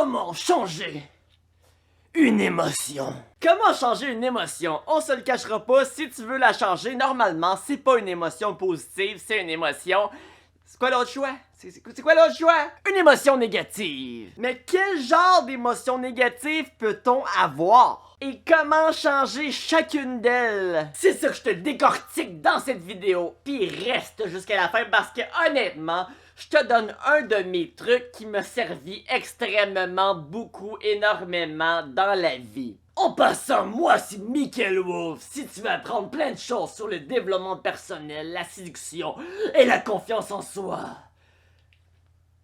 Comment changer une émotion? Comment changer une émotion? On se le cachera pas, si tu veux la changer, normalement, c'est pas une émotion positive, c'est une émotion... C'est quoi l'autre choix? C'est quoi l'autre choix? Une émotion négative. Mais quel genre d'émotion négative peut-on avoir? Et comment changer chacune d'elles? C'est ça que je te décortique dans cette vidéo. Puis reste jusqu'à la fin parce que honnêtement, je te donne un de mes trucs qui m'a servi extrêmement beaucoup, énormément dans la vie. En passant, moi c'est Michael Wolf. Si tu veux apprendre plein de choses sur le développement personnel, la séduction et la confiance en soi,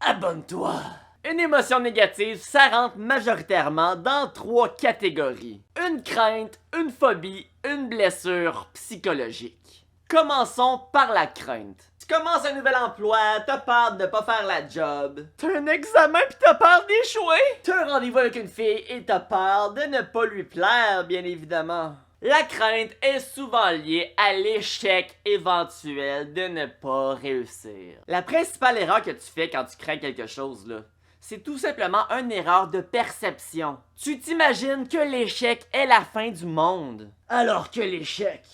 abonne-toi. Une émotion négative, ça rentre majoritairement dans 3 catégories. Une crainte, une phobie, une blessure psychologique. Commençons par la crainte. Tu commences un nouvel emploi, t'as peur de pas faire la job. T'as un examen pis t'as peur d'échouer. T'as un rendez-vous avec une fille et t'as peur de ne pas lui plaire, bien évidemment. La crainte est souvent liée à l'échec éventuel de ne pas réussir. La principale erreur que tu fais quand tu crains quelque chose, là, c'est tout simplement une erreur de perception. Tu t'imagines que l'échec est la fin du monde, alors que l'échec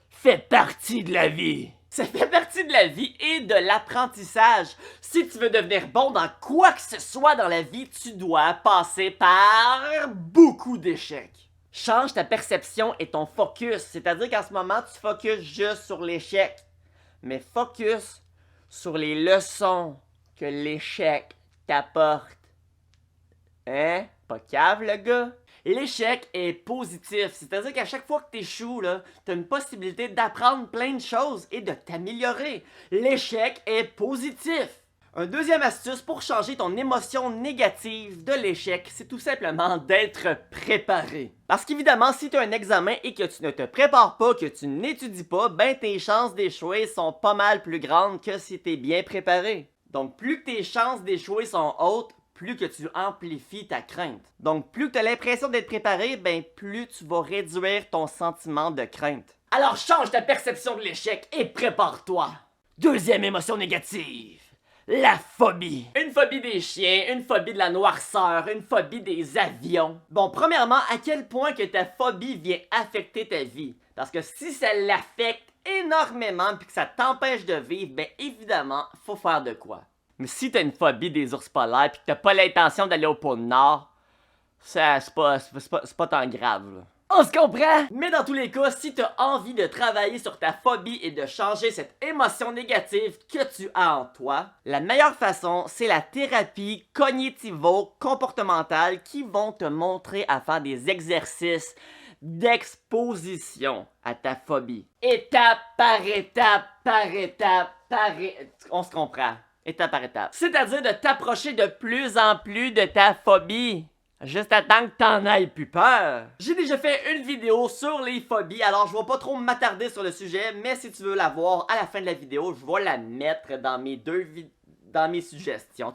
fait partie de la vie. Ça fait partie de la vie et de l'apprentissage. Si tu veux devenir bon dans quoi que ce soit dans la vie, tu dois passer par beaucoup d'échecs. Change ta perception et ton focus. C'est-à-dire qu'en ce moment, tu focuses juste sur l'échec. Mais focus sur les leçons que l'échec t'apporte. Hein? Pas cave, le gars? L'échec est positif, c'est-à-dire qu'à chaque fois que t'échoues, là, t'as une possibilité d'apprendre plein de choses et de t'améliorer. L'échec est positif. Un deuxième astuce pour changer ton émotion négative de l'échec, c'est tout simplement d'être préparé. Parce qu'évidemment, si tu as un examen et que tu ne te prépares pas, que tu n'étudies pas, ben tes chances d'échouer sont pas mal plus grandes que si tu es bien préparé. Donc plus que tes chances d'échouer sont hautes, plus que tu amplifies ta crainte. Donc plus que tu as l'impression d'être préparé, ben plus tu vas réduire ton sentiment de crainte. Alors change ta perception de l'échec et prépare-toi. Deuxième émotion négative. La phobie. Une phobie des chiens, une phobie de la noirceur, une phobie des avions. Bon, premièrement, à quel point que ta phobie vient affecter ta vie? Parce que si ça l'affecte énormément puis que ça t'empêche de vivre, ben évidemment, faut faire de quoi. Mais si t'as une phobie des ours polaires puis que t'as pas l'intention d'aller au pôle Nord, c'est pas tant grave, là. On se comprend? Mais dans tous les cas, si tu as envie de travailler sur ta phobie et de changer cette émotion négative que tu as en toi, la meilleure façon, c'est la thérapie cognitivo-comportementale qui vont te montrer à faire des exercices d'exposition à ta phobie. Étape par étape, par étape, on se comprend. Étape par étape. C'est-à-dire de t'approcher de plus en plus de ta phobie. Juste à temps que t'en aies plus peur. J'ai déjà fait une vidéo sur les phobies, alors je vais pas trop m'attarder sur le sujet, mais si tu veux la voir à la fin de la vidéo, je vais la mettre dans mes suggestions.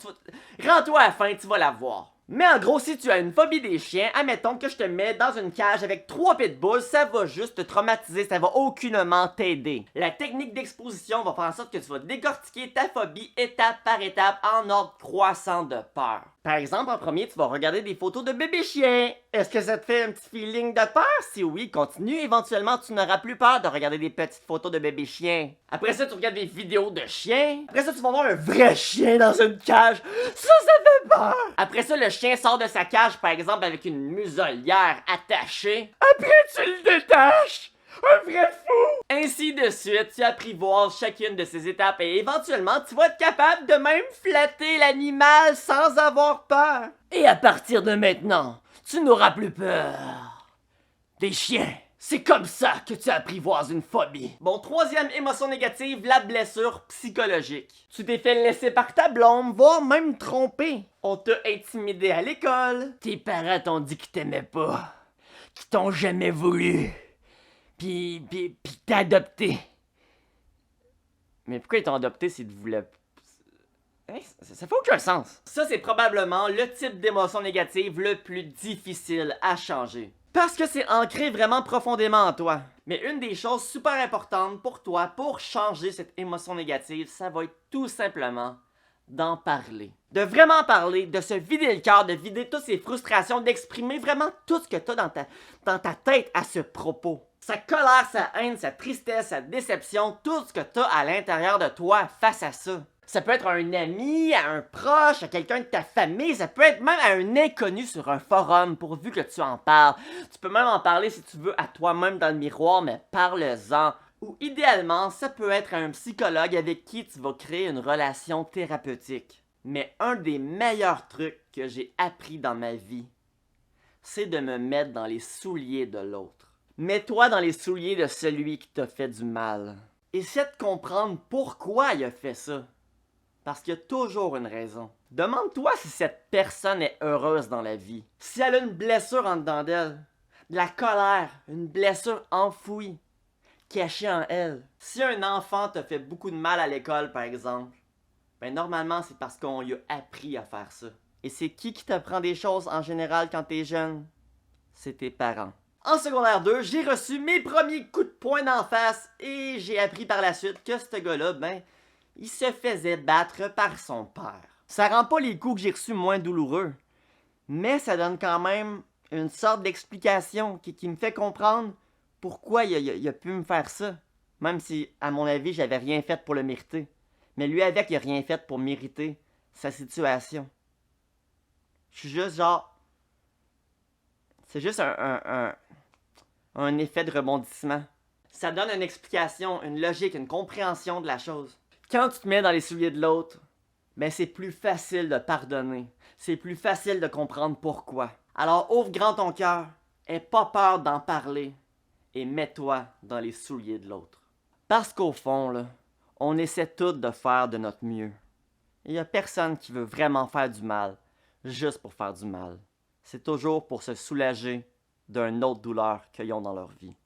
Rends-toi à la fin, tu vas la voir. Mais en gros, si tu as une phobie des chiens, admettons que je te mets dans une cage avec 3 pitbulls, ça va juste te traumatiser, ça va aucunement t'aider. La technique d'exposition va faire en sorte que tu vas décortiquer ta phobie étape par étape en ordre croissant de peur. Par exemple, en premier, tu vas regarder des photos de bébés chiens. Est-ce que ça te fait un petit feeling de peur? Si oui, continue. Éventuellement, tu n'auras plus peur de regarder des petites photos de bébés chiens. Après ça, tu regardes des vidéos de chiens. Après ça, tu vas voir un vrai chien dans une cage. Ça fait peur! Après ça, le chien sort de sa cage, par exemple, avec une muselière attachée. Après, tu le détaches! Un vrai fou! Ainsi de suite, tu apprivoises chacune de ces étapes et éventuellement, tu vas être capable de même flatter l'animal sans avoir peur. Et à partir de maintenant, tu n'auras plus peur des chiens. C'est comme ça que tu apprivoises une phobie. Bon, troisième émotion négative, la blessure psychologique. Tu t'es fait laisser par ta blonde, voire même tromper. On t'a intimidé à l'école. Tes parents t'ont dit qu'ils t'aimaient pas, qu'ils t'ont jamais voulu. Pis t'as adopté. Mais pourquoi ils t'ont adopté s'ils te voulaient... Hein? Ça fait aucun sens. Ça, c'est probablement le type d'émotion négative le plus difficile à changer. Parce que c'est ancré vraiment profondément en toi. Mais une des choses super importantes pour toi, pour changer cette émotion négative, ça va être tout simplement d'en parler. De vraiment parler, de se vider le cœur, de vider toutes ses frustrations, d'exprimer vraiment tout ce que tu as dans ta tête à ce propos. Sa colère, sa haine, sa tristesse, sa déception, tout ce que tu as à l'intérieur de toi face à ça. Ça peut être à un ami, à un proche, à quelqu'un de ta famille, ça peut être même à un inconnu sur un forum pourvu que tu en parles. Tu peux même en parler si tu veux à toi-même dans le miroir, mais parle-en. Ou idéalement, ça peut être à un psychologue avec qui tu vas créer une relation thérapeutique. Mais un des meilleurs trucs que j'ai appris dans ma vie, c'est de me mettre dans les souliers de l'autre. Mets-toi dans les souliers de celui qui t'a fait du mal. Essaie de comprendre pourquoi il a fait ça. Parce qu'il y a toujours une raison. Demande-toi si cette personne est heureuse dans la vie. Si elle a une blessure en dedans d'elle, de la colère, une blessure enfouie, cachée en elle. Si un enfant t'a fait beaucoup de mal à l'école, par exemple, ben normalement c'est parce qu'on lui a appris à faire ça. Et c'est qui t'apprend des choses en général quand t'es jeune? C'est tes parents. En secondaire 2, j'ai reçu mes premiers coups de poing d'en face et j'ai appris par la suite que ce gars-là, ben, il se faisait battre par son père. Ça rend pas les coups que j'ai reçus moins douloureux, mais ça donne quand même une sorte d'explication qui me fait comprendre pourquoi il a pu me faire ça. Même si, à mon avis, j'avais rien fait pour le mériter. Mais lui avec, il a rien fait pour mériter sa situation. Je suis juste genre... C'est juste un effet de rebondissement. Ça donne une explication, une logique, une compréhension de la chose. Quand tu te mets dans les souliers de l'autre, ben c'est plus facile de pardonner. C'est plus facile de comprendre pourquoi. Alors ouvre grand ton cœur, aie pas peur d'en parler et mets-toi dans les souliers de l'autre. Parce qu'au fond, là, on essaie tous de faire de notre mieux. Il n'y a personne qui veut vraiment faire du mal, juste pour faire du mal. C'est toujours pour se soulager d'une autre douleur qu'ils ont dans leur vie.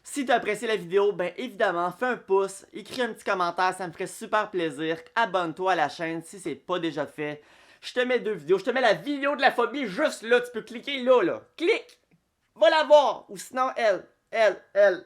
Si tu as apprécié la vidéo, ben évidemment, fais un pouce, écris un petit commentaire, ça me ferait super plaisir. Abonne-toi à la chaîne si c'est pas déjà fait. Je te mets 2 vidéos, je te mets la vidéo de la phobie juste là, tu peux cliquer là. Clique! Va la voir! Ou sinon, elle.